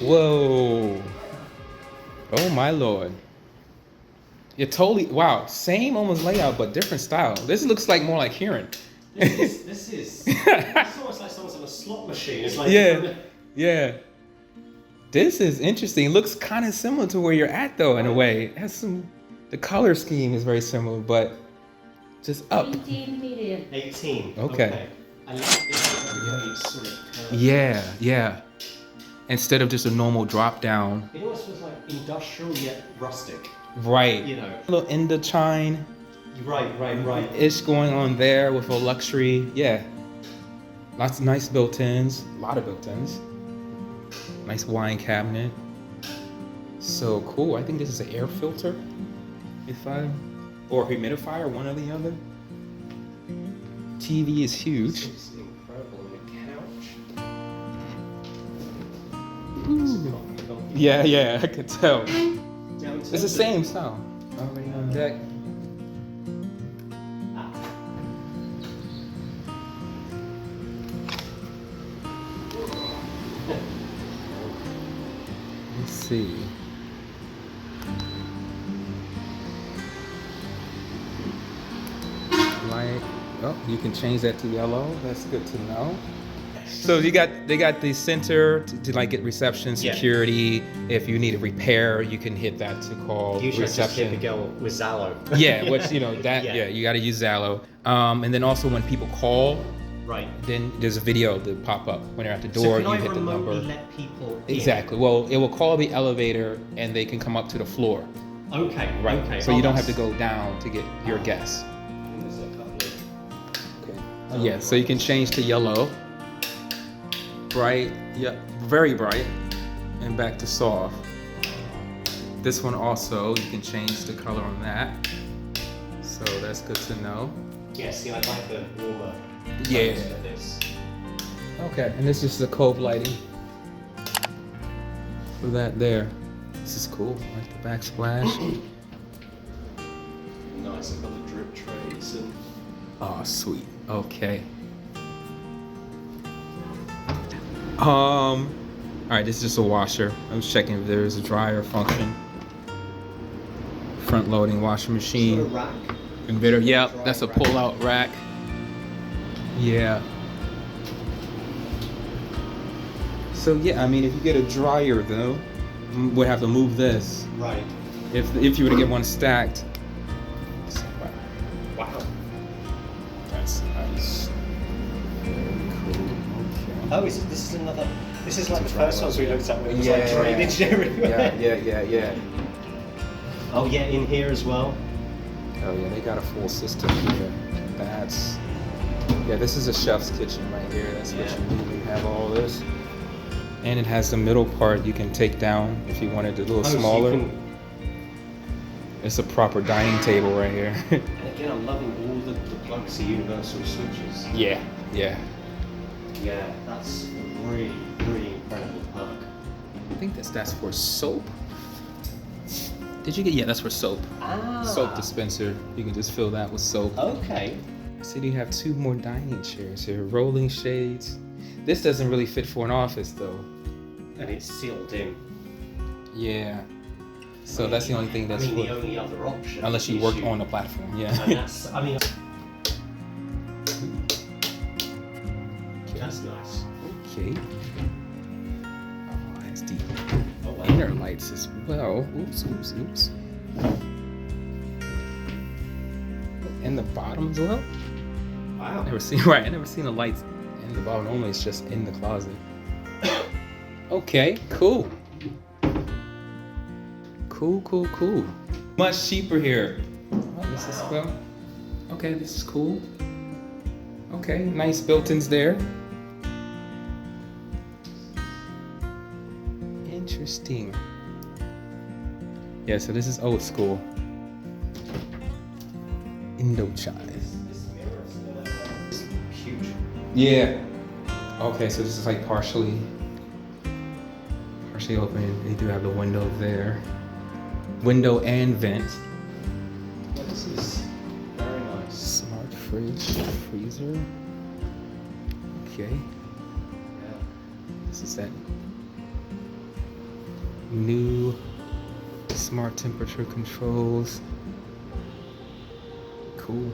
Whoa. Oh my lord. You're totally, wow, same almost layout, but different style. This looks like more like Kieran. This is it's almost like someone's on a slot machine. It's like Yeah. This is interesting. It looks kind of similar to where you're at though, in a way. It has some, the color scheme is very similar, but just up. 18 medium. 18. Okay. I like this sort of Yeah. Instead of just a normal drop down. It almost feels like industrial yet rustic. Right. You know. A little Indochine. Right. Ish going on there with a luxury. Yeah. Lots of nice built-ins. A lot of built-ins. Nice wine cabinet. So cool. I think this is an air filter. Or humidifier, one or the other. TV is huge. It's incredible. And a couch. Ooh. Yeah, I could tell. It's the same style. Already on deck. Let's see. Light. Oh, you can change that to yellow. That's good to know. So they got the center to like get reception, security. Yeah. If you need a repair, you can hit that to call usually reception. Just hit the girl with Zallo. Yeah, which you got to use Zallo. And then also when people call, right, then there's a video that pop up when they're at the door. So you hit the number. Let people exactly. Well, it will call the elevator and they can come up to the floor. Okay. Right. Okay. So you don't have to go down to get your guests. Okay. Yeah. So you can change to yellow. Bright, yeah, very bright, and back to soft. This one also, you can change the color on that. So that's good to know. Yeah, see, I like the warmer. Yeah. For this. Okay, and this is the cove lighting for that there. This is cool, like the backsplash. Nice, I've got the drip trays and. Oh, sweet. Okay. All right, this is just a washer. I'm just checking if there's a dryer function. Front loading washing machine. Sort of rack. Inverter, yep, that's a pull-out rack. Yeah. So yeah, I mean, if you get a dryer though, we'd have to move this. Right. If you were to get one stacked. Wow. That's nice. Oh, this is another. This is like the first ones we looked at where it was like drainage everywhere. Yeah. Oh yeah, in here as well. Oh yeah, they got a full system here. This is a chef's kitchen right here. That's what you need. We have all this. And it has the middle part you can take down if you wanted it a little smaller. So it's a proper dining table right here. And again, I'm loving all the plugs, the universal switches. Yeah. Yeah, that's a really, really incredible plug. I think that's for soap. Did you get? Yeah, that's for soap. Soap dispenser. You can just fill that with soap. Okay. So you have two more dining chairs here, rolling shades. This doesn't really fit for an office though. And it's sealed in. Yeah. So that's the only thing that's the only other option. Unless you work on the platform, yeah. And that's, that's nice. Okay. Oh, that's deep. Oh, wow. Inner lights as well. Oops. In the bottom as well? Wow. I never seen the lights in the bottom. Normally it's just in the closet. Okay, cool. Cool. Much cheaper here. Oh, this is well. Okay, this is cool. Okay, nice built-ins there. Interesting. Yeah, so this is old school. Indochine. This mirror is huge. Yeah. Okay, so this is like partially open. They do have the window there. Window and vent. Yeah, this is very nice. Smart fridge, freezer. Okay. Yeah. This is that New smart temperature controls. Cool.